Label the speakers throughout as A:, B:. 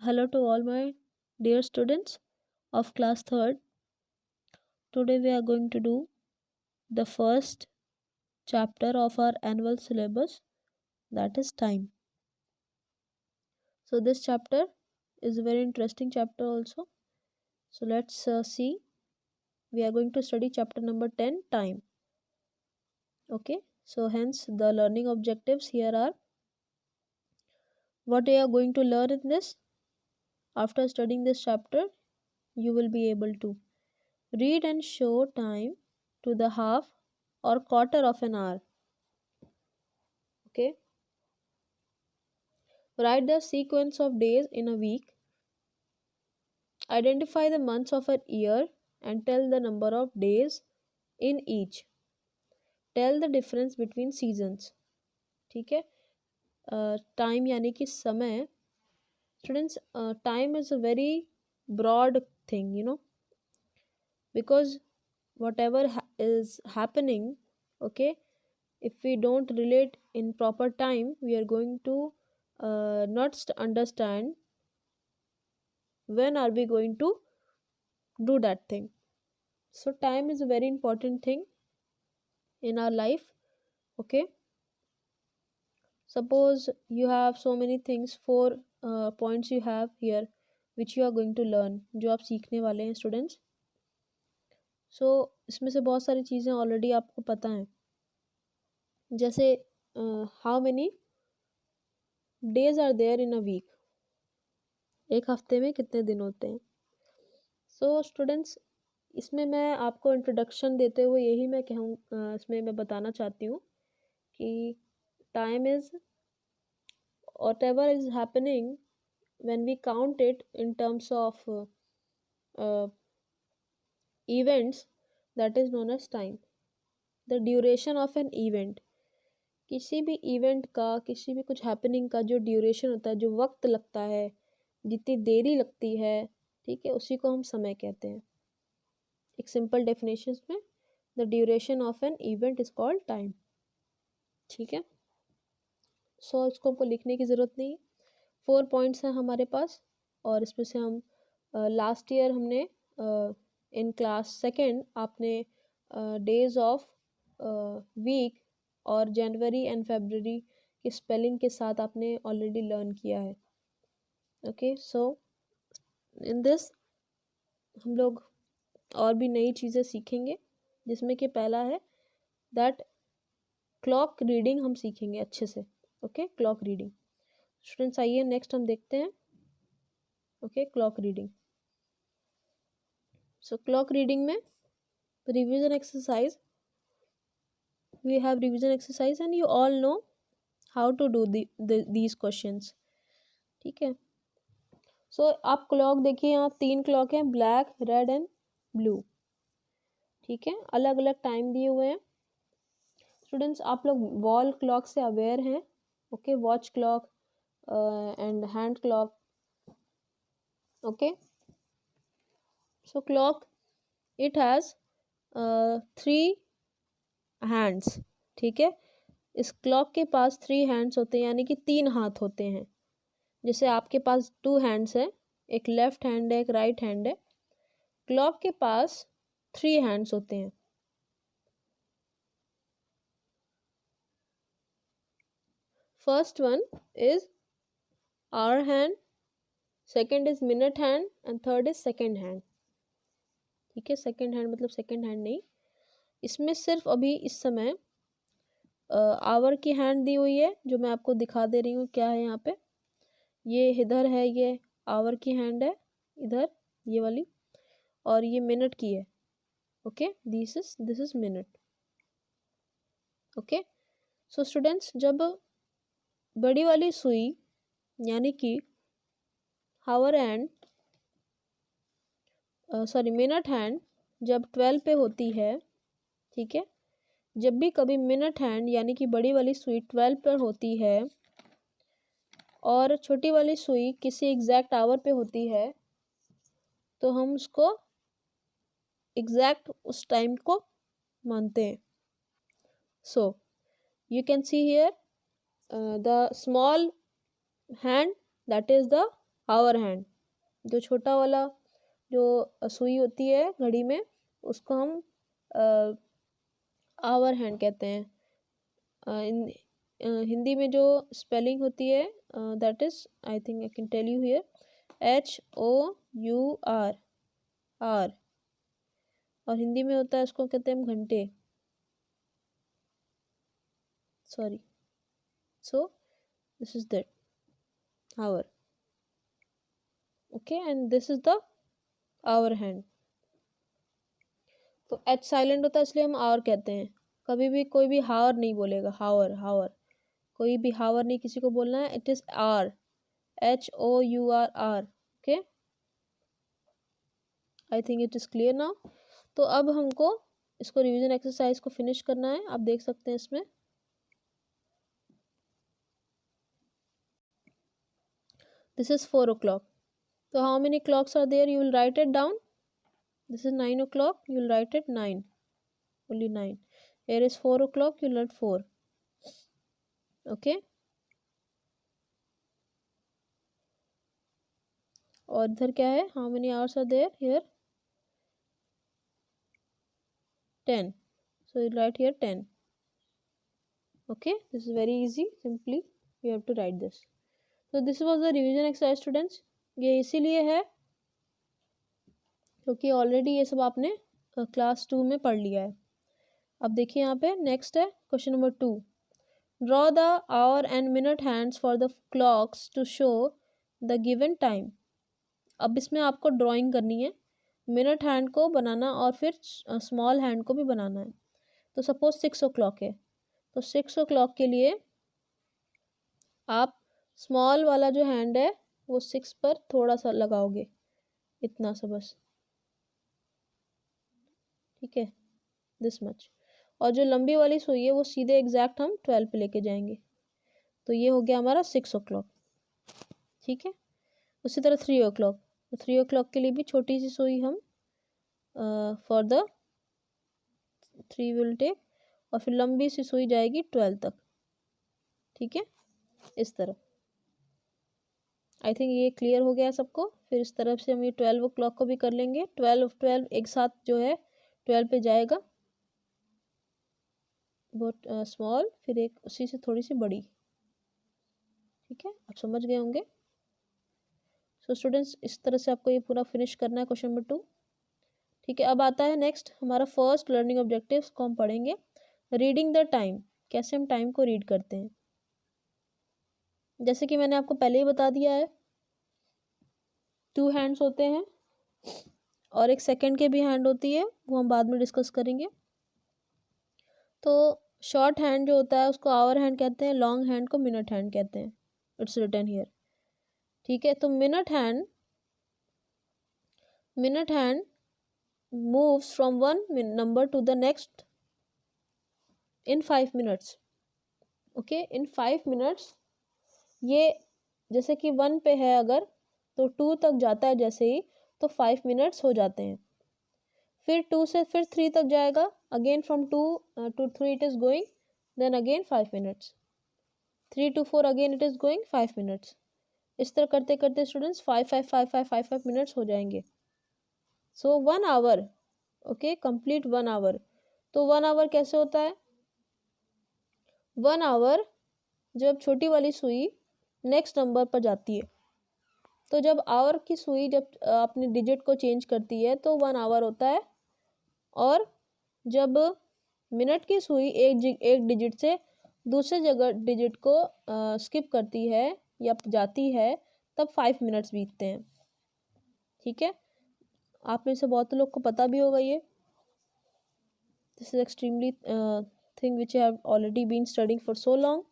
A: Hello to all my dear students of class 3rd. Today we are going to do the first chapter of our annual syllabus, that is time. So this chapter is a very interesting chapter also. So let's see. We are going to study chapter number 10, time. Okay. So hence the learning objectives here are what you are going to learn in this. After studying this chapter, you will be able to read and show time to the half or quarter of an hour. Okay. Write the sequence of days in a week. Identify the months of a year and tell the number of days in each. Tell the difference between seasons. ठीक है. Time यानी कि समय. Students, time is a very broad thing, because whatever is happening, okay, if we don't relate in proper time, we are going to not understand when are we going to do that thing. So time is a very important thing in our life. Okay, suppose you have so many things, 4 points you have here which you are going to learn, जो आप सीखने वाले हैं students. So इसमें से बहुत सारी चीज़ें ऑलरेडी आपको पता हैं, जैसे how many days are there in a week, एक हफ्ते में कितने दिन होते हैं. सो स्टूडेंट्स, इसमें मैं आपको इंट्रोडक्शन देते हुए यही मैं इसमें मैं बताना चाहती हूँ कि time is whatever is happening when we count it in terms of events, that is known as time. The duration of an event, किसी भी इवेंट का, किसी भी कुछ हैपनिंग का जो ड्यूरेशन होता है, जो वक्त लगता है, जितनी देरी लगती है, ठीक है, उसी को हम समय कहते हैं. एक सिंपल डेफिनेशन में the duration of an event is called time. ठीक है. सो इसको हमको लिखने की ज़रूरत नहीं. 4 पॉइंट्स हैं हमारे पास, और इसमें से हम लास्ट ईयर हमने इन क्लास सेकेंड आपने डेज ऑफ वीक और जनवरी एंड फरवरी की स्पेलिंग के साथ आपने ऑलरेडी लर्न किया है. ओके, सो इन दिस हम लोग और भी नई चीज़ें सीखेंगे, जिसमें कि पहला है दैट क्लॉक रीडिंग हम सीखेंगे अच्छे से. Okay, clock reading. स्टूडेंट्स आइए नेक्स्ट हम देखते हैं. Okay, clock reading. So clock reading में revision exercise, we have revision exercise and you all know how to do these questions. ठीक है. सो आप क्लॉक देखिए, यहाँ 3 क्लॉक हैं, ब्लैक, रेड एंड ब्लू. ठीक है, अलग अलग टाइम दिए हुए हैं. स्टूडेंट्स, आप लोग वॉल क्लॉक से अवेयर हैं. Okay, watch clock and hand clock. Okay, so clock it has 3 hands. ठीक है, इस क्लॉक के पास 3 हैंड्स होते हैं, यानी कि 3 हाथ होते हैं. जैसे आपके पास 2 हैंड्स हैं, एक लेफ्ट हैंड है, एक राइट हैंड है. क्लॉक के पास 3 हैंड्स होते हैं. First one is hour hand, second is minute hand and third is second hand. ठीक है, सेकेंड हैंड मतलब सेकेंड हैंड नहीं, इसमें सिर्फ अभी इस समय आवर की हैंड दी हुई है, जो मैं आपको दिखा दे रही हूँ. क्या है यहाँ पे, ये इधर है, ये आवर की हैंड है इधर, ये वाली, और ये मिनट की है. Okay, this is minute. Okay, so students, जब बड़ी वाली सुई यानी कि हावर हैंड, सॉरी मिनट हैंड जब 12 पे होती है, ठीक है, जब भी कभी मिनट हैंड यानी कि बड़ी वाली सुई 12 पर होती है और छोटी वाली सुई किसी एग्जैक्ट आवर पे होती है, तो हम उसको एग्जैक्ट उस टाइम को मानते हैं. So you can see here the small hand, that is the hour hand, जो छोटा वाला जो सुई होती है घड़ी में उसको हम आवर हैंड कहते हैं। हिंदी में जो स्पेलिंग होती है that is, I think I can tell you here, HOUR, hour. और हिंदी में होता है, उसको कहते हैं हम घंटे, sorry. So this is that hour, okay, and this is the hour hand. तो एच साइलेंट होता है इसलिए हम आवर कहते हैं। कभी भी कोई भी हावर नहीं बोलेगा, हावर हावर, कोई भी हावर नहीं किसी को बोलना है, it is hour, HOUR, hour, okay. I think it is clear now. तो अब हमको इसको रिवीजन एक्सरसाइज को फिनिश करना है। आप देख सकते हैं इसमें this is 4 o'clock. So how many clocks are there? You will write it down. This is 9 o'clock. You will write it 9. Only 9. Here is 4 o'clock. You will write 4. Okay. और इधर क्या है? How many hours are there? Here 10. So you write here 10. Okay. This is very easy. Simply you have to write this. So this was the revision exercise, students. ये इसीलिए है क्योंकि already ये सब आपने क्लास 2 में पढ़ लिया है। अब देखिए यहाँ पे नेक्स्ट है question number 2। Draw the hour and minute hands for the clocks to show the given time. अब इसमें आपको ड्राइंग करनी है, मिनट हैंड को बनाना और फिर स्मॉल हैंड को भी बनाना है। तो सपोज 6 o'clock है, तो 6 o'clock के लिए आप स्मॉल वाला जो हैंड है वो 6 पर थोड़ा सा लगाओगे, इतना सा बस, ठीक है, दिस मच। और जो लंबी वाली सुई है वो सीधे एग्जैक्ट हम 12 पे लेके जाएंगे। तो ये हो गया हमारा 6 o'clock, ठीक है। उसी तरह 3 o'clock, तो 3 o'clock के लिए भी छोटी सी सुई हम फॉर द 3 विल टेक, और फिर लंबी सी सुई जाएगी 12 तक, ठीक है, इस तरह। आई थिंक ये क्लियर हो गया सबको। फिर इस तरफ से हम ये 12 o'clock को भी कर लेंगे। 12 एक साथ जो है 12 पे जाएगा, बहुत स्मॉल, फिर एक उसी से थोड़ी सी बड़ी, ठीक है, आप समझ गए होंगे। सो स्टूडेंट्स इस तरह से आपको ये पूरा फिनिश करना है क्वेश्चन नंबर 2, ठीक है। अब आता है नेक्स्ट हमारा फर्स्ट लर्निंग ऑब्जेक्टिव्स को हम पढ़ेंगे, रीडिंग द टाइम, कैसे हम टाइम को रीड करते हैं। जैसे कि मैंने आपको पहले ही बता दिया है, 2 हैंड्स होते हैं और एक सेकंड के भी हैंड होती है, वो हम बाद में डिस्कस करेंगे। तो शॉर्ट हैंड जो होता है उसको आवर हैंड कहते हैं, लॉन्ग हैंड को मिनट हैंड कहते हैं। इट्स रिटन हियर, ठीक है। तो minute hand moves from one number to the next in 5 minutes, okay, in 5 minutes। ये जैसे कि 1 पे है अगर, तो 2 तक जाता है जैसे ही, तो 5 minutes हो जाते हैं। फिर 2 से फिर 3 तक जाएगा, again from 2 to 3 it is going, then again 5 minutes, 3 to 4 again it is going 5 minutes। इस तरह करते करते स्टूडेंट्स 5 minutes हो जाएंगे। सो 1 hour, ओके, कंप्लीट 1 hour। तो 1 hour कैसे होता है? 1 hour जब छोटी वाली सुई नेक्स्ट नंबर पर जाती है, तो जब आवर की सुई जब अपने डिजिट को चेंज करती है तो 1 hour होता है। और जब मिनट की सुई एक डिजिट से दूसरे जगह डिजिट को स्किप करती है या जाती है, तब 5 minutes बीतते हैं, ठीक है। आप में से बहुत लोग को पता भी होगा ये। This is extremely thing which I have already been studying for so long,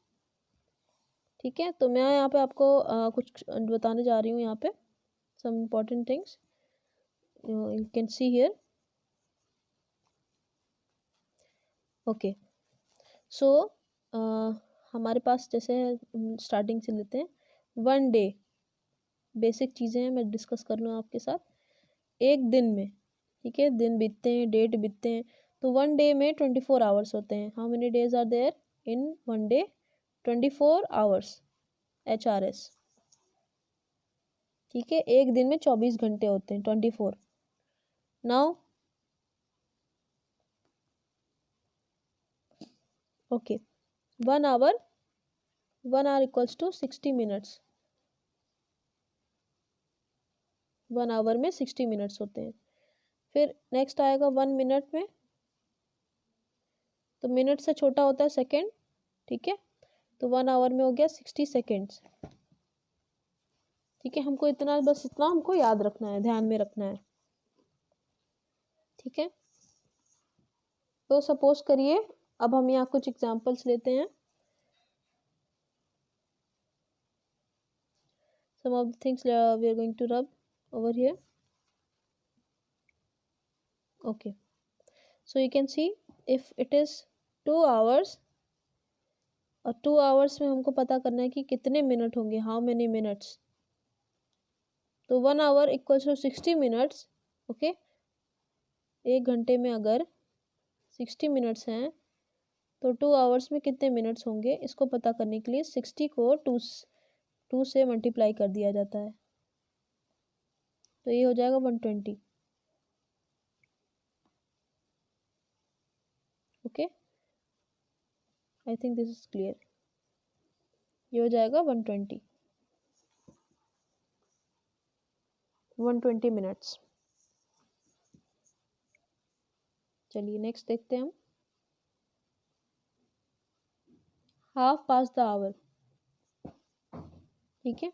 A: ठीक है। तो मैं यहाँ पे आपको कुछ बताने जा रही हूँ, यहाँ पे some important things you can see here, okay. So हमारे पास जैसे स्टार्टिंग से लेते हैं, 1 डे, बेसिक चीज़ें हैं, मैं डिस्कस कर लूँ आपके साथ। एक दिन में, ठीक है, दिन बीतते हैं, डेट बीतते हैं। तो 1 डे में 24 hours होते हैं। How many days are there in 1 day? 24 hours, HRS, ठीक है, एक दिन में 24 घंटे होते हैं, 24। Now okay, 1 hour, 1 hour equals to 60 minutes. 1 hour में 60 मिनट्स होते हैं। फिर नेक्स्ट आएगा 1 मिनट में, तो मिनट से छोटा होता है सेकेंड, ठीक है, तो 1 आवर में हो गया 60 सेकेंड्स। ठीक है, हमको इतना, बस इतना हमको याद रखना है, ध्यान में रखना है। ठीक है, तो सपोज करिए, अब हम यहाँ कुछ एग्जांपल्स लेते हैं। Some of the things we are going to rub over here. Okay, so you can see if it is 2 hours, और 2 hours में हमको पता करना है कि कितने मिनट होंगे, हाउ मेनी मिनट्स। तो 1 hour equals to 60 minutes. Okay, एक घंटे में अगर 60 मिनट्स हैं तो 2 आवर्स में कितने मिनट्स होंगे, इसको पता करने के लिए 60 को 2 से मल्टीप्लाई कर दिया जाता है, तो ये हो जाएगा 120। Okay, I think this is clear. ये हो जाएगा 120 मिनट्स। चलिए नेक्स्ट देखते हैं हम, हाफ पास द आवर। ठीक है,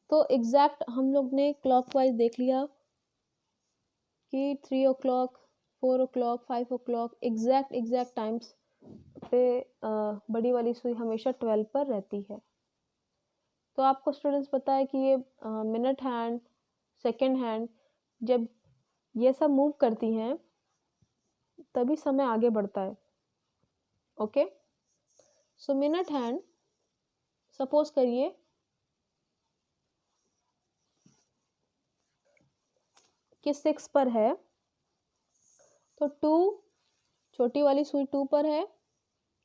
A: तो एग्जैक्ट हम लोग ने क्लॉकवाइज देख लिया कि 3 o'clock, 4 o'clock, 5 o'clock, exact times पे बड़ी वाली सुई हमेशा 12 पर रहती है। तो आपको स्टूडेंट्स पता है कि ये मिनट हैंड, सेकेंड हैंड, जब ये सब मूव करती हैं तभी समय आगे बढ़ता है। ओके, सो मिनट हैंड सपोज करिए कि 6 पर है, तो 2, छोटी वाली सुई 2 पर है,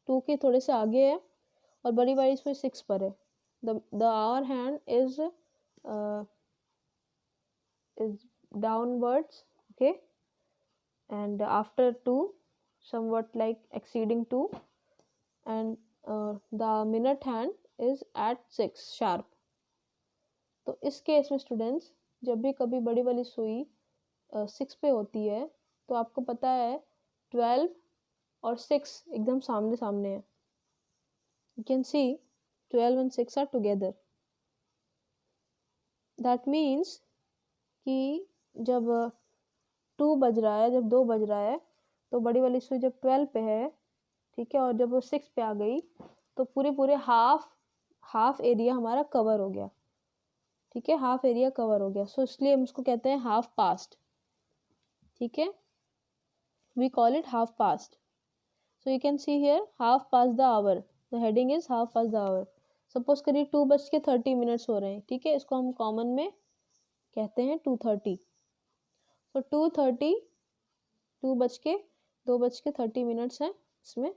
A: 2 के थोड़े से आगे है, और बड़ी वाली सुई 6 पर है। The hour hand is downwards, okay, and after 2 somewhat like exceeding 2, and the minute hand is at 6 sharp। तो इस केस में स्टूडेंट्स, जब भी कभी बड़ी वाली सुई 6 पे होती है, तो आपको पता है 12 और 6 एकदम सामने सामने है। You can see 12 and 6 are together. That means कि जब 2 बज रहा है, जब 2 बज रहा है, तो बड़ी वाली सुई जब 12 पे है, ठीक है, और जब वो 6 पे आ गई, तो पूरे हाफ एरिया हमारा कवर हो गया। ठीक है, हाफ एरिया कवर हो गया, सो इसलिए हम उसको कहते हैं हाफ पास्ट। ठीक है, we call it half past. So you can see here half past the hour, the heading is half past the hour. Suppose करिए 2:30 हो रहे हैं, ठीक है, इसको हम कॉमन में कहते हैं 2:30। तो 2:30, 2:30 हैं इसमें,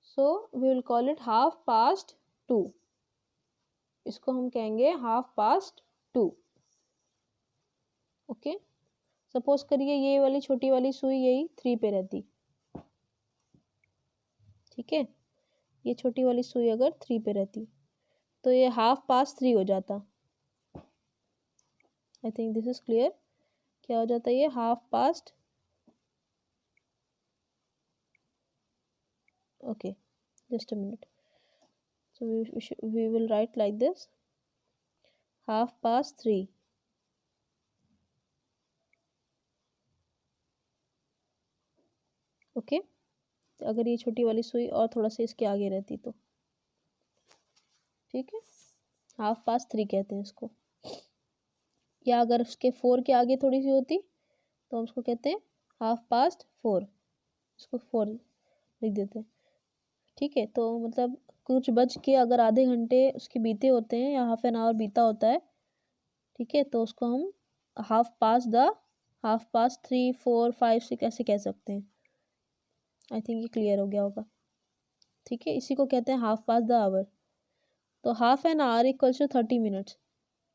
A: so we will call it half past 2। इसको हम कहेंगे हाफ पास्ट 2। ओके, सपोज करिए ये वाली छोटी वाली सुई यही 3 पे रहती। ठीक है, ये छोटी वाली सुई अगर 3 पे रहती, तो ये हाफ पास्ट 3 हो जाता। आई थिंक दिस इज क्लियर। क्या हो जाता है ये half past, okay, just a minute. So we will write like this, half past 3। Okay, अगर ये छोटी वाली सुई और थोड़ा सा इसके आगे रहती तो, ठीक है, हाफ पास्ट 3 कहते हैं इसको। या अगर उसके 4 के आगे थोड़ी सी होती तो हम उसको कहते हैं हाफ पास्ट 4, इसको 4 लिख देते हैं। ठीक है, तो मतलब कुछ बज के अगर आधे घंटे उसके बीते होते हैं या हाफ एन आवर बीता होता है, ठीक है, तो उसको हम हाफ पास्ट 3, 4, 5 से कैसे कह सकते हैं। आई थिंक ये क्लियर हो गया होगा। ठीक है, इसी को कहते हैं हाफ पास्ट द आवर। तो half an hour equals to 30 minutes.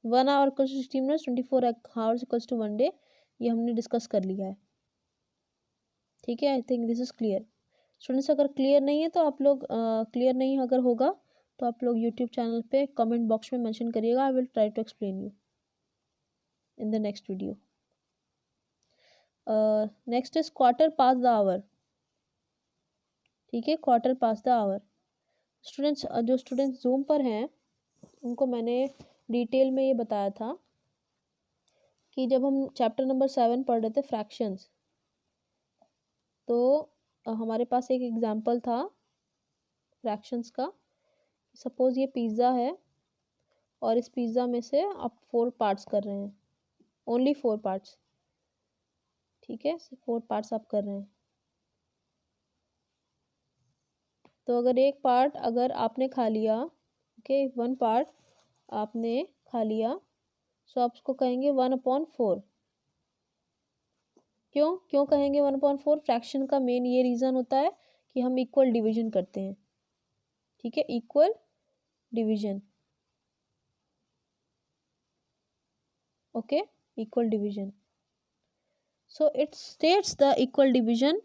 A: 1 hour equals to 60 minutes, 24 hours equals to 1 day, ये हमने डिस्कस कर लिया है। ठीक है, I think this is clear. Students अगर क्लियर नहीं है तो आप लोग क्लियर नहीं अगर होगा तो आप लोग यूट्यूब चैनल पे कमेंट बॉक्स में मेंशन करिएगा, I will try to explain you in the next video. Next is quarter past the hour. ठीक है, quarter past the hour. Students जो स्टूडेंट्स जूम पर हैं उनको मैंने डिटेल में ये बताया था कि जब हम चैप्टर नंबर 7 पढ़ रहे थे फ्रैक्शंस, तो हमारे पास एक एग्जांपल था फ्रैक्शंस का। सपोज ये पिज़्ज़ा है और इस पिज़्ज़ा में से आप 4 पार्ट्स कर रहे हैं, ओनली 4 पार्ट्स। ठीक है, 4 पार्ट्स आप कर रहे हैं। तो अगर एक पार्ट अगर आपने खा लिया, ओके, 1 पार्ट आपने खा लिया, सो आप उसको कहेंगे 1/4। क्यों कहेंगे 1/4? फ्रैक्शन का मेन ये रीज़न होता है कि हम इक्वल डिवीजन करते हैं। ठीक है, equal division. Okay, equal division. So it states the equal division.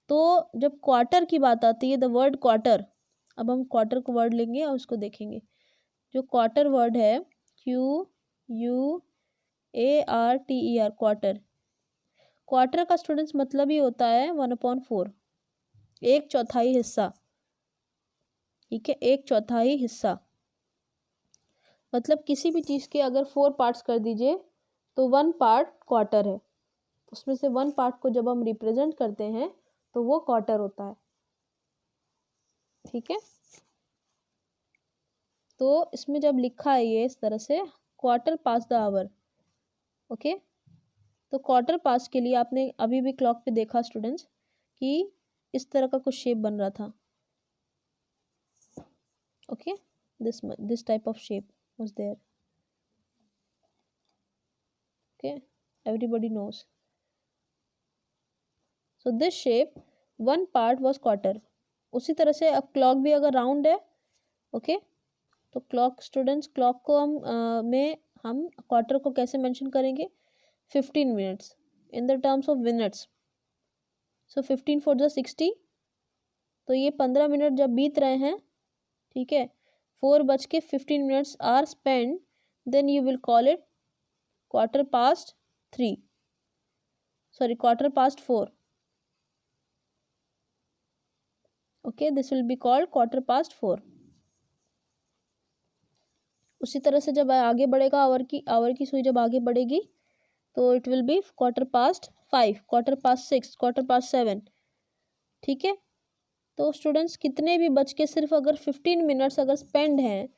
A: तो जब क्वार्टर की बात आती है, द वर्ड क्वार्टर, अब हम क्वार्टर को वर्ड लेंगे और उसको देखेंगे। जो क्वार्टर वर्ड है, QUARTER, क्वार्टर। क्वार्टर का स्टूडेंट्स मतलब ही होता है 1/4, एक चौथाई हिस्सा। ठीक है, एक चौथाई हिस्सा। मतलब किसी भी चीज़ के अगर 4 पार्ट्स कर दीजिए तो 1 पार्ट क्वार्टर है, उसमें से 1 पार्ट को जब हम रिप्रेजेंट करते हैं तो वो क्वार्टर होता है। ठीक है, तो इसमें जब लिखा है ये इस तरह से, quarter past the hour. Okay, तो क्वार्टर पास के लिए आपने अभी भी क्लॉक पे देखा स्टूडेंट्स कि इस तरह का कुछ शेप बन रहा था। Okay, this type of shape was there. Okay, everybody knows. So this shape 1 part was quarter. उसी तरह से अब क्लॉक भी अगर राउंड है, ओके, तो क्लॉक स्टूडेंट्स, क्लॉक को हम क्वार्टर को कैसे मेंशन करेंगे? 15 minutes in the terms of minutes. So 15 4 the 60, तो ये 15 मिनट जब बीत रहे हैं, ठीक है, 4:15 are spend, then you will call it quarter past 3, sorry quarter past 4। Okay, this will be called quarter past 4। उसी तरह से जब आगे बढ़ेगा, आवर की सुई जब आगे बढ़ेगी तो it will be quarter past 5, quarter past 6, quarter past 7। ठीक है, तो स्टूडेंट्स कितने भी बच के सिर्फ अगर 15 मिनट्स अगर स्पेंड हैं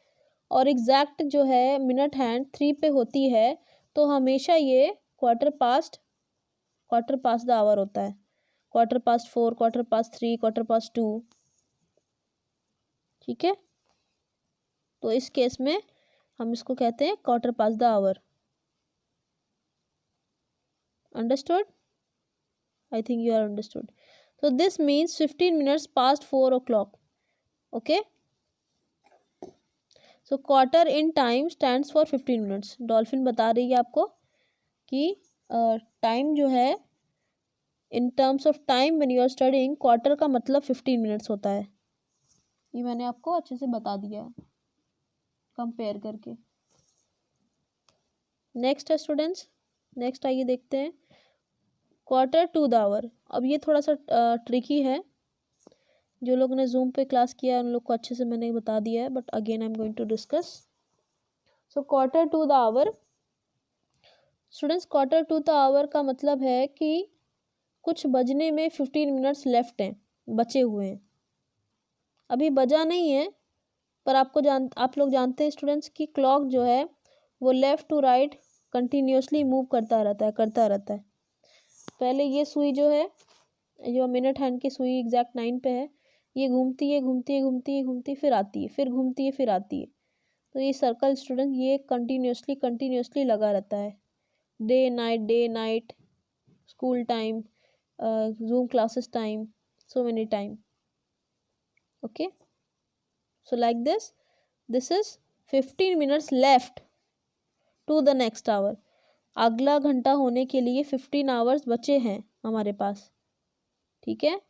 A: और एग्जैक्ट जो है मिनट हैंड 3 पे होती है, तो हमेशा ये क्वार्टर पास्ट द आवर होता है। Quarter past 4, quarter past 3, quarter past 2। ठीक है, तो इस केस में हम इसको कहते हैं quarter past the hour. Understood? I think you are understood. So this means 15 minutes past 4 o'clock. Okay. So quarter in time stands for 15 minutes. Dolphin बता रही है आपको कि टाइम जो है in terms of time when you are studying, quarter का मतलब 15 minutes होता है। ये मैंने आपको अच्छे से बता दिया है कंपेयर करके। नेक्स्ट है स्टूडेंट्स, नेक्स्ट आइए देखते हैं क्वार्टर टू द आवर। अब ये थोड़ा सा ट्रिकी है, जो लोग ने जूम पे क्लास किया है उन लोग को अच्छे से मैंने बता दिया है, but again I am going to discuss. So quarter to the hour students, quarter to the hour का मतलब है कि कुछ बजने में 15 मिनट्स लेफ्ट हैं, बचे हुए हैं, अभी बजा नहीं है, पर आप लोग जानते हैं स्टूडेंट्स कि क्लॉक जो है वो left to right continuously move करता रहता है। पहले ये सुई जो है, जो मिनट हैंड की सुई एग्जैक्ट 9 पे है, ये घूमती है फिर आती है, फिर घूमती है फिर आती है। तो ये सर्कल स्टूडेंट ये कंटिन्यूसली लगा रहता है, day night, school time, zoom classes time, so many time. Okay, so like this is 15 minutes left, to the next hour, अगला घंटा होने के लिए 15 आवर्स बचे हैं हमारे पास, ठीक है।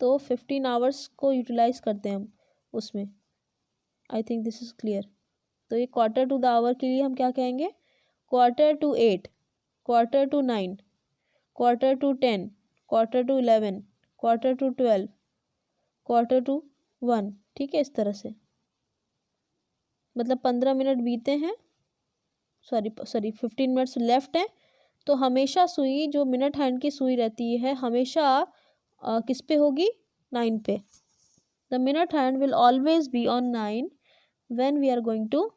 A: तो 15 आवर्स को यूटिलाइज करते हैं हम उसमें। आई थिंक दिस इज क्लियर। तो ये क्वार्टर टू द आवर के लिए हम क्या कहेंगे, quarter to 8, quarter to 9, quarter to 10, quarter to 11, quarter to 12, quarter to 1, ठीक है। इस तरह से मतलब 15 मिनट बीते हैं, सॉरी 15 मिनट्स लेफ्ट हैं, तो हमेशा सुई जो मिनट हैंड की सुई रहती है हमेशा किस पे होगी, 9 पे। The minute hand will always be on 9 when we are going to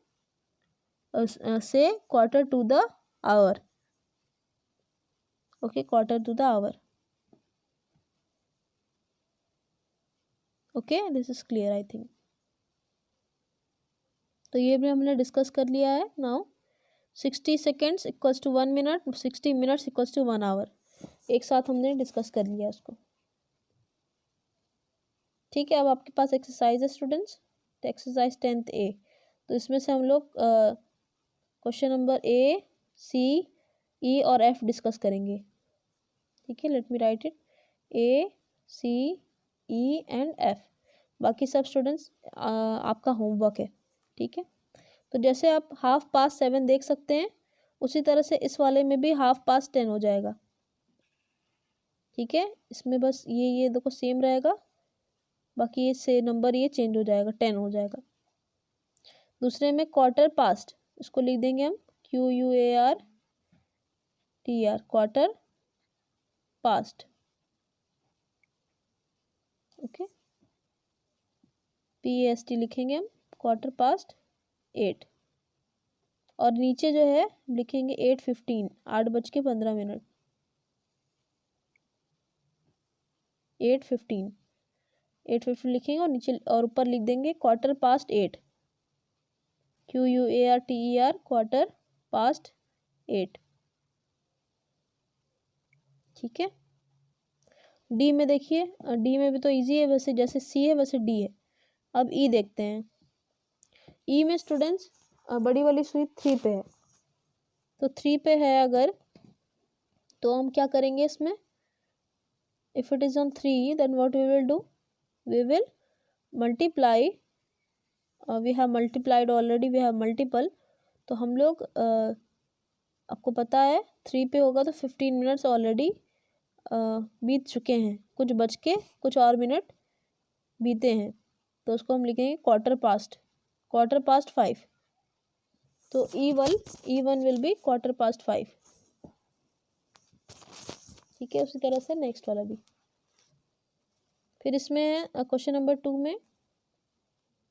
A: say quarter to the hour, okay, quarter to the hour, okay, this is clear I think. तो ये भी हमने डिस्कस कर लिया है। Now 60 seconds equals to 1 minute, 60 minutes equals to 1 hour, एक साथ हमने डिस्कस कर लिया उसको, ठीक है। अब आपके पास एक्सरसाइज है स्टूडेंट्स, तो एक्सरसाइज 10th ए, तो इसमें से हम लोग क्वेश्चन नंबर ए, सी, ई और एफ डिस्कस करेंगे, ठीक है। Let me write it, A, C, E and F. बाकी सब स्टूडेंट्स आपका होमवर्क है, ठीक है। तो जैसे आप 7:30 देख सकते हैं, उसी तरह से इस वाले में भी 10:30 हो जाएगा, ठीक है। इसमें बस ये देखो सेम रहेगा, बाकी ये से नंबर ये चेंज हो जाएगा, 10 हो जाएगा। दूसरे में क्वार्टर पास्ट, इसको लिख देंगे हम QUARTR, quarter past, okay. PAST लिखेंगे हम, क्वार्टर पास्ट 8, और नीचे जो है लिखेंगे 8:15, 8:15, 8:15 लिखेंगे, और नीचे और ऊपर लिख देंगे quarter past 8, QUARTER, quarter past 8, ठीक है। डी में देखिए, डी में भी तो इजी है वैसे, जैसे सी है वैसे डी है। अब ई देखते हैं। ई में स्टूडेंट्स बड़ी वाली सुई 3 पे है, तो 3 पे है अगर, तो हम क्या करेंगे इसमें, if it is on 3 then what we will do, we will multiply, we have multiplied already, we have multiple, तो हम लोग आपको पता है 3 पे होगा तो 15 मिनट्स ऑलरेडी बीत चुके हैं, कुछ बच के कुछ और मिनट बीते हैं, तो उसको हम लिखेंगे क्वार्टर पास्ट 5, तो E1 will be quarter past 5, ठीक है। उसी तरह से नेक्स्ट वाला भी। फिर इसमें क्वेश्चन नंबर 2 में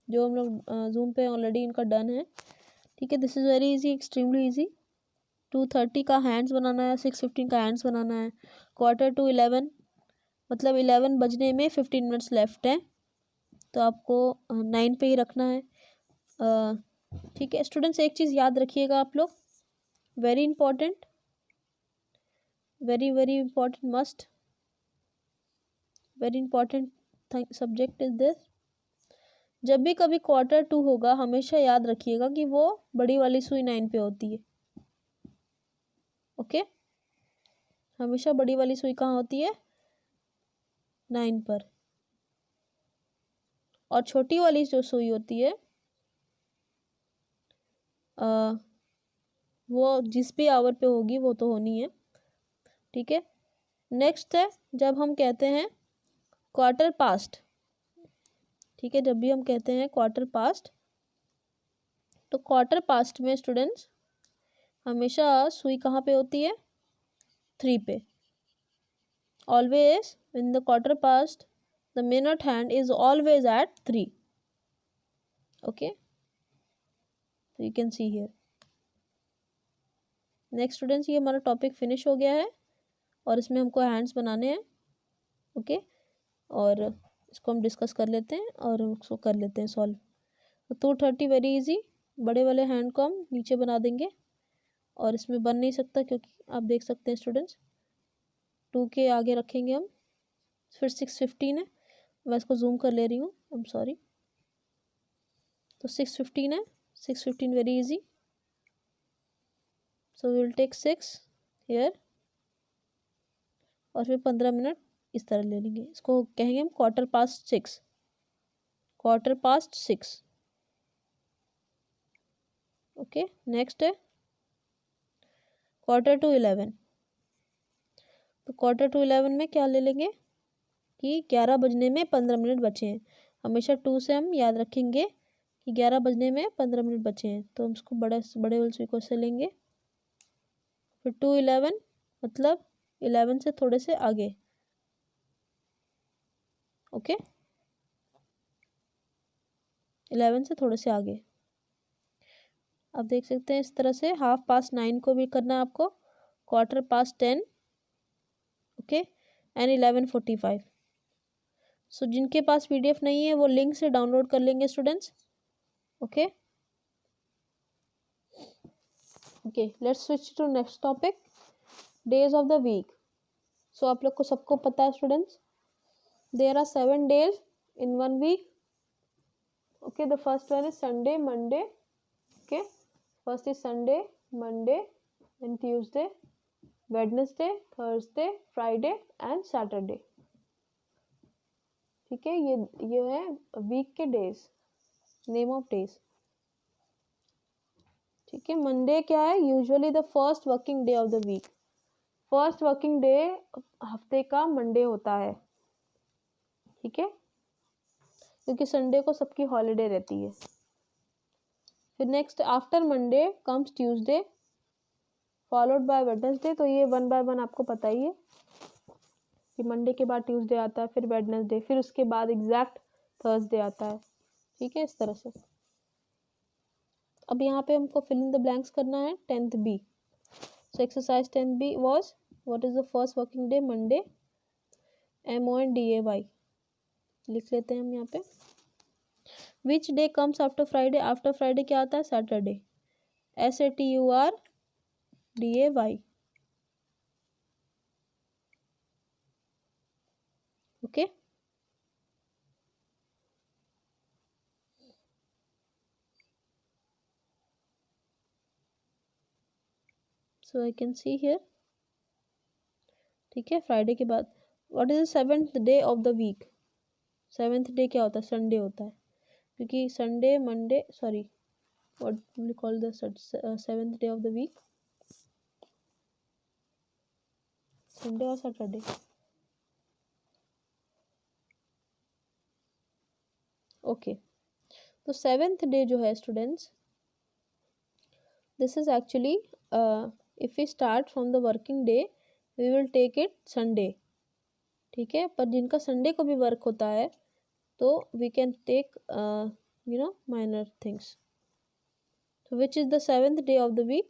A: जो हम लोग जूम पे ऑलरेडी इनका डन है, ठीक है। This is very easy, extremely easy. 2:30 का हैंड्स बनाना है, 6:15 का हैंड्स बनाना है, क्वार्टर टू 11 मतलब 11 बजने में 15 मिनट्स लेफ्ट हैं, तो आपको 9 पे ही रखना है, ठीक है। स्टूडेंट्स एक चीज़ याद रखिएगा आप लोग, very important, very very important, must very important subject is this, जब भी कभी क्वार्टर टू होगा हमेशा याद रखिएगा कि वो बड़ी वाली सुई 9 पे होती है, ओके। हमेशा बड़ी वाली सुई कहाँ होती है, 9 पर, और छोटी वाली जो सुई होती है वो जिस भी आवर पे होगी वो तो होनी है, ठीक है। नेक्स्ट है जब हम कहते हैं क्वार्टर पास्ट, ठीक है, जब भी हम कहते हैं क्वार्टर पास्ट, तो क्वार्टर पास्ट में स्टूडेंट्स हमेशा सुई कहाँ पे होती है, 3 पे। Always in the quarter past the minute hand is always at 3, okay, you can see here. Next students ये हमारा टॉपिक फिनिश हो गया है, और इसमें हमको हैंड्स बनाने हैं, ओके, और इसको हम डिस्कस कर लेते हैं और उसको कर लेते हैं सॉल्व। तो 2:30 वेरी इजी, बड़े वाले हैंड को हम नीचे बना देंगे, और इसमें बन नहीं सकता क्योंकि आप देख सकते हैं स्टूडेंट्स 2 के आगे रखेंगे हम। फिर 6:15 है, मैं इसको जूम कर ले रही हूँ, आई एम सॉरी। तो 6:15 है, 6:15 very easy, so we will take 6 here और फिर 15 मिनट इस तरह ले लेंगे। इसको कहेंगे हम quarter past 6। quarter past 6। Okay, next है quarter to 11। तो quarter to 11 में क्या ले लेंगे कि 11 बजने में 15 मिनट बचे हैं। हमेशा 2 से हम याद रखेंगे कि 11 बजने में 15 मिनट बचे हैं, तो हम इसको बड़े होल स्क्वायर से लेंगे। फिर 2:11 मतलब 11 से थोड़े से आगे। ओके, 11 से थोड़े से आगे। अब देख सकते हैं इस तरह से 9:30 को भी करना है आपको, quarter past 10। Okay, and 11:45। सो जिनके पास PDF नहीं है वो लिंक से डाउनलोड कर लेंगे students. Okay okay, let's switch to next topic, days of the week. So आप लोग को सबको पता है students, there are 7 days in 1 week। Okay, the first one is Sunday, Monday. Okay, first is Sunday, Monday and Tuesday, Wednesday, Thursday, Friday and Saturday. ठीक है, ये है वीक के डेज, नेम ऑफ डेज। ठीक है, मंडे क्या है, usually the first working day of the week. First working day हफ्ते का मंडे होता है। ठीक है, क्योंकि संडे को सबकी हॉलीडे रहती है। फिर next after Monday comes Tuesday followed by Wednesday. तो ये 1 by 1 आपको पता ही है कि मंडे के बाद ट्यूसडे आता है, फिर वेडनेसडे, फिर उसके बाद एग्जैक्ट थर्सडे आता है। ठीक है, इस तरह से। अब यहाँ पे हमको फिल इन द ब्लैंक्स करना है 10th B। So exercise 10th B was what is the first working day, Monday, MONDAY। लिख लेते हैं हम यहाँ पे। Which day comes after Friday, after Friday क्या आता है, Saturday, SATURDAY। Okay, so I can see here. ठीक है, फ्राइडे के बाद what is the 7th day of the week. 7th day क्या होता है, संडे होता है, क्योंकि Sunday, Monday, sorry what we call the 7th day of the week, Sunday और सैटरडे। ओके, तो 7th डे जो है students, this is actually if we start from the working day we will take it Sunday. ठीक है, पर जिनका Sunday को भी वर्क होता है तो we can take minor things. So which is the 7th day of the week?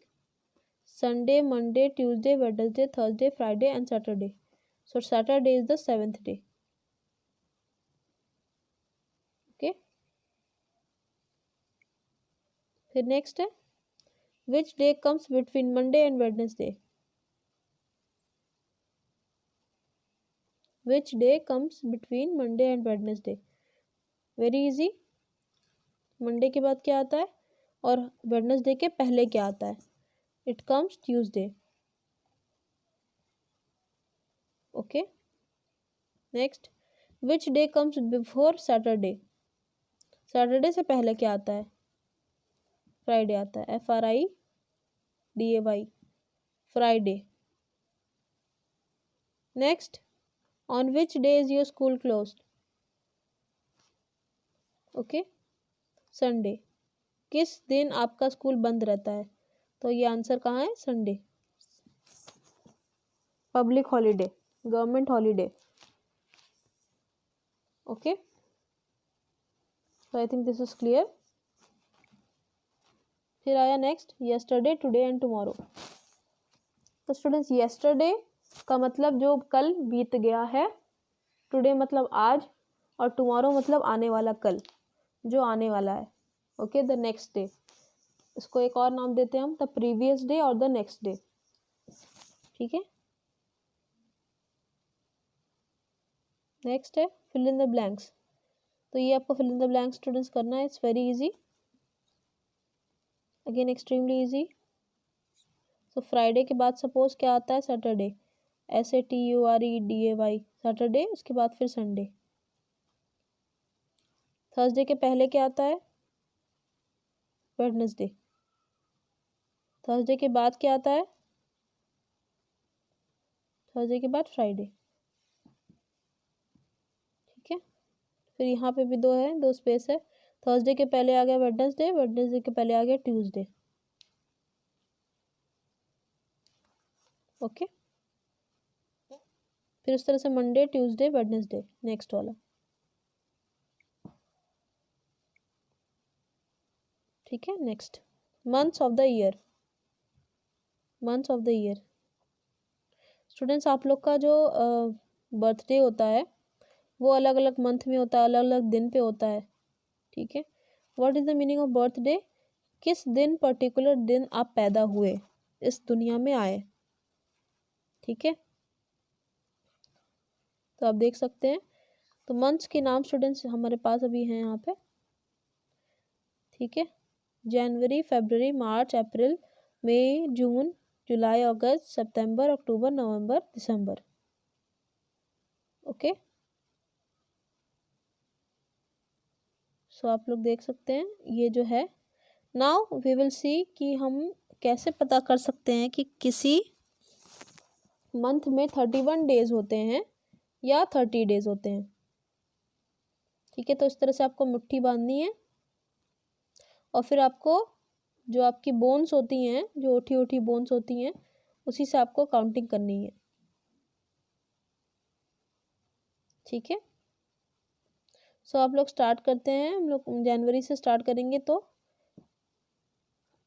A: Sunday, Monday, Tuesday, Wednesday, Thursday, Friday and Saturday. So Saturday is the 7th day. Okay. फिर next है, which day comes between Monday and Wednesday? Which day comes between Monday and Wednesday? Very easy. Monday के बाद क्या आता है और Wednesday के पहले क्या आता है? It comes Tuesday. Okay. Next, which day comes before Saturday? Saturday से पहले क्या आता है? फ्राइडे आता है, FRIDAY, Friday. Next, on which day is your school closed? Okay, Sunday. किस दिन आपका स्कूल बंद रहता है? तो ये आंसर कहाँ है, Sunday, public holiday, government holiday. Okay, so I think this is clear. फिर आया next, yesterday, today and tomorrow. तो स्टूडेंट्स, येस्टरडे का मतलब जो कल बीत गया है, टुडे मतलब आज, और टुमारो मतलब आने वाला कल, जो आने वाला है। Okay, the next day. इसको एक और नाम देते हैं हम, द प्रीवियस डे और द नेक्स्ट डे। ठीक है, नेक्स्ट है फिल इन द ब्लैंक्स। तो ये आपको fill in the blanks students करना है, it's very easy, again extremely easy. So Friday के बाद सपोज क्या आता है, सैटरडे, SATUREDAY, सैटरडे, उसके बाद फिर संडे। थर्सडे के पहले क्या आता है, वेडनेसडे। थर्सडे के बाद क्या आता है, थर्सडे के बाद फ्राइडे। ठीक है, फिर यहाँ पे भी दो है, दो स्पेस है। थर्सडे के पहले आ गया वेडनेसडे, वेडनेसडे के पहले आ गया ट्यूसडे। ओके, फिर उस तरह से मंडे, ट्यूसडे, वेडनेसडे, नेक्स्ट वाला। ठीक है, next months of the year. Months of the year students, आप लोग का जो बर्थडे होता है वो अलग अलग मंथ में होता है, अलग अलग दिन पे होता है। ठीक है, what is the meaning of birthday, किस दिन, पर्टिकुलर दिन आप पैदा हुए, इस दुनिया में आए। ठीक है, तो आप देख सकते हैं, तो मंथ्स के नाम स्टूडेंट्स हमारे पास अभी हैं यहाँ पे। ठीक है, जनवरी, फरवरी, मार्च, अप्रैल, मई, जून, जुलाई, अगस्त, सितंबर, अक्टूबर, नवंबर, दिसंबर। ओके, सो आप लोग देख सकते हैं ये जो है। नाउ वी विल सी कि हम कैसे पता कर सकते हैं कि किसी मंथ में 31 डेज होते हैं या 30 डेज होते हैं। ठीक है, तो इस तरह से आपको मुट्ठी बांधनी है और फिर आपको जो आपकी बोन्स होती हैं, जो उठी उठी बोन्स होती हैं, उसी से आपको काउंटिंग करनी है। ठीक है, सो आप लोग स्टार्ट करते हैं। हम लोग जनवरी से स्टार्ट करेंगे, तो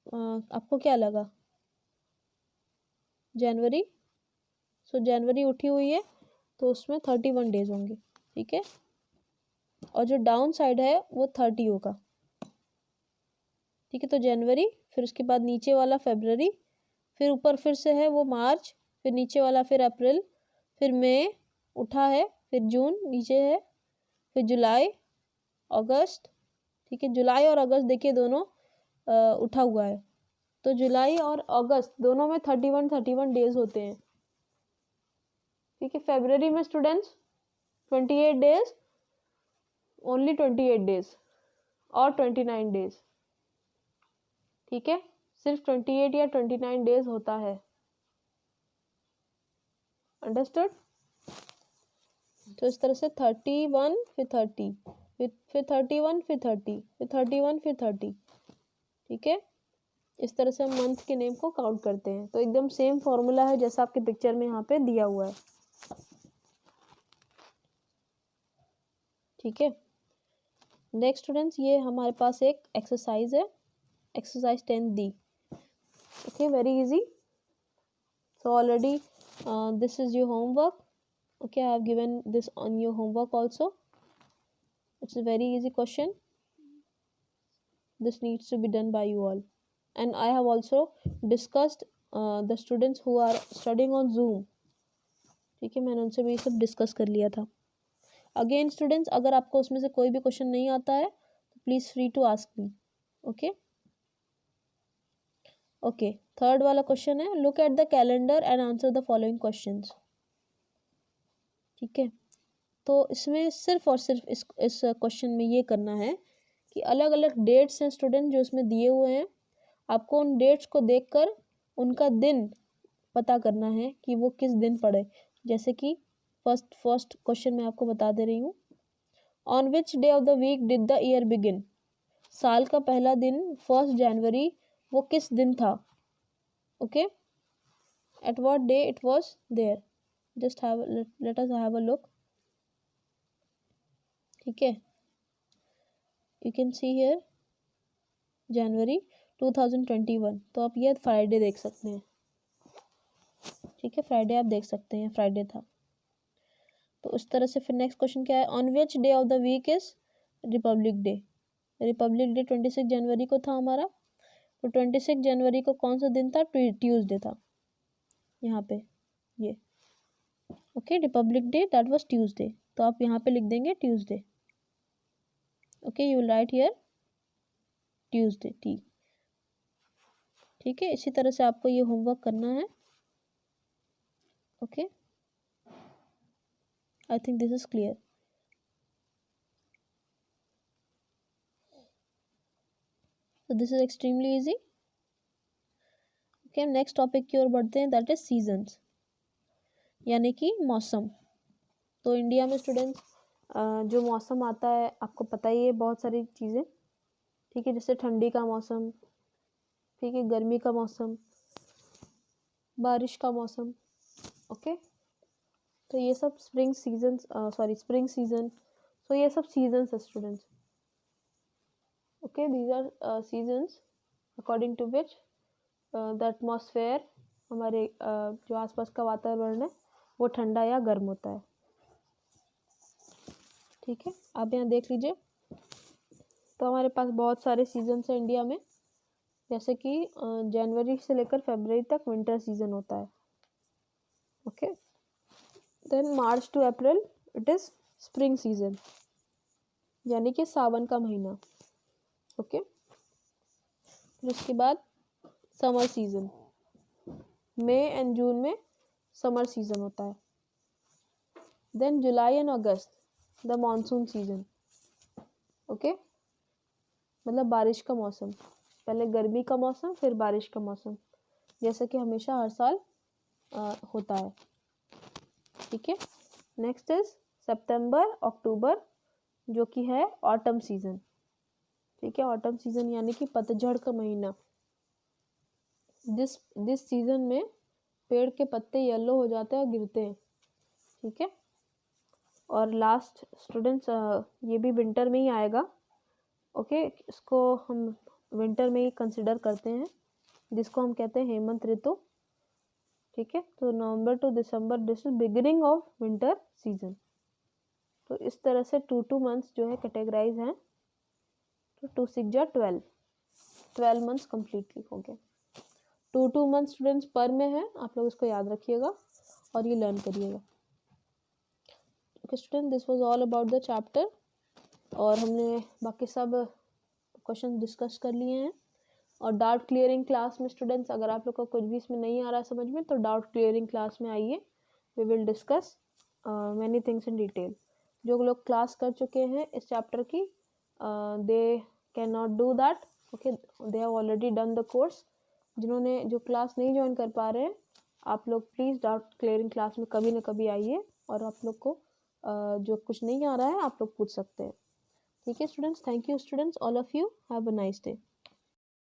A: आपको क्या लगा जनवरी, सो जनवरी उठी हुई है तो उसमें 31 डेज होंगे। ठीक है, और जो डाउन साइड है वो 30 होगा। ठीक है, तो जनवरी, फिर उसके बाद नीचे वाला फरवरी, फिर ऊपर फिर से है वो मार्च, फिर नीचे वाला फिर अप्रैल, फिर मई उठा है, फिर जून नीचे है, फिर जुलाई, अगस्त। ठीक है, जुलाई और अगस्त देखिए दोनों उठा हुआ है, तो जुलाई और अगस्त दोनों में 31 डेज होते हैं। ठीक है, फरवरी में स्टूडेंट्स 28 डेज, ओनली 28 डेज और 29 डेज। ठीक है, सिर्फ 28 या 29 डेज होता है। अंडरस्टूड, तो इस तरह से 31 फिर 30, फिर 31 फिर 30, फिर 31 फिर 30। ठीक है, इस तरह से हम मंथ के नेम को काउंट करते हैं। तो एकदम सेम फॉर्मूला है जैसा आपके पिक्चर में यहाँ पे दिया हुआ है। ठीक है, नेक्स्ट स्टूडेंट्स, ये हमारे पास एक एक्सरसाइज है, exercise 10 the. Okay, very easy. So already this is your homework. Okay, I have given this on your homework also. It's a very easy question. This needs to be done by you all. And I have also discussed the students who are studying on Zoom. ठीक है, मैंने उनसे भी ये सब discuss कर लिया था। अगेन स्टूडेंट्स, अगर आपको उसमें से कोई भी क्वेश्चन नहीं आता है तो please free to ask me. Okay okay, third वाला क्वेश्चन है, look at the calendar and answer the following questions. ठीक है, तो इसमें सिर्फ और सिर्फ इस क्वेश्चन में ये करना है कि अलग अलग डेट्स हैं स्टूडेंट जो इसमें दिए हुए हैं, आपको उन डेट्स को देखकर उनका दिन पता करना है कि वो किस दिन पड़े। जैसे कि फर्स्ट क्वेश्चन मैं आपको बता दे रही हूँ, on which day of the week did the year begin. साल का पहला दिन 1 जनवरी वो किस दिन था। Okay, at what day it was there, just have let us have a look. ठीक है, you can see here January 2021, तो आप ये फ्राइडे देख सकते हैं। ठीक है, फ्राइडे आप देख सकते हैं, फ्राइडे था। तो उस तरह से फिर नेक्स्ट क्वेश्चन क्या है, on which day of the week is Republic Day. Republic Day 26 जनवरी को था हमारा, तो 26 जनवरी को कौन सा दिन था, ट्यूसडे था यहाँ पे ये। Okay, Republic day that was Tuesday, तो आप यहाँ पे लिख देंगे Tuesday. Okay, you will write here Tuesday, ठीक है, इसी तरह से आपको ये होमवर्क करना है। Okay, I think this is clear. So this is extremely easy. Okay, next topic की ओर बढ़ते हैं, दैट इज सीजन्स, यानी कि मौसम। तो इंडिया में स्टूडेंट्स जो मौसम आता है आपको पता ही है, बहुत सारी चीज़ें, ठीक है, जैसे ठंडी का मौसम, ठीक है, गर्मी का मौसम, बारिश का मौसम। ओके, तो ये सब spring season, spring season, so ये सब सीजन्स है students. Okay, these are seasons according to which the atmosphere, हमारे जो आसपास का वातावरण है वो ठंडा या गर्म होता है। ठीक है, आप यहाँ देख लीजिए, तो हमारे पास बहुत सारे सीजन्स हैं इंडिया में, जैसे कि जनवरी से लेकर फरवरी तक विंटर सीजन होता है। Okay, then March to April it is spring season, यानी कि सावन का महीना। ओके, फिर उसके बाद summer season, May and June में समर सीजन होता है। Then July and August the monsoon season. Okay, मतलब बारिश का मौसम, पहले गर्मी का मौसम फिर बारिश का मौसम, जैसे कि हमेशा हर साल होता है। ठीक है, नेक्स्ट इज सितंबर अक्टूबर, जो कि है ऑटम सीजन। ठीक है, ऑटम सीजन यानी कि पतझड़ का महीना। दिस सीजन में पेड़ के पत्ते येलो हो जाते हैं और गिरते हैं। ठीक है, और लास्ट स्टूडेंट्स ये भी विंटर में ही आएगा। ओके, इसको हम विंटर में ही कंसिडर करते हैं, जिसको हम कहते हैं हेमंत ऋतु। ठीक है, तो November to December this is beginning of winter season. तो इस तरह से 2 मंथ्स जो है कैटेगराइज हैं, तो 2 6 जा 12 मंथ्स कम्प्लीटली हो गए। 2 मंथ स्टूडेंट्स पर में है, आप लोग इसको याद रखिएगा और ये लर्न करिएगा। Okay student, this was all about the chapter, और हमने बाकी सब क्वेश्चन डिस्कस कर लिए हैं। और डाउट क्लियरिंग क्लास में स्टूडेंट्स, अगर आप लोग को कुछ भी इसमें नहीं आ रहा है समझ में, तो डाउट क्लियरिंग क्लास में आइए, we will discuss many things in detail. जो लोग क्लास कर चुके हैं इस चैप्टर की, they can not do that. Okay, they have already done the course. जिन्होंने जो क्लास नहीं ज्वाइन कर पा रहे हैं, आप लोग प्लीज़ डाउट क्लियरिंग क्लास में कभी ना कभी आइए, और आप लोग को जो कुछ नहीं आ रहा है आप लोग पूछ सकते हैं। ठीक है students, thank you students, all of you have a nice day.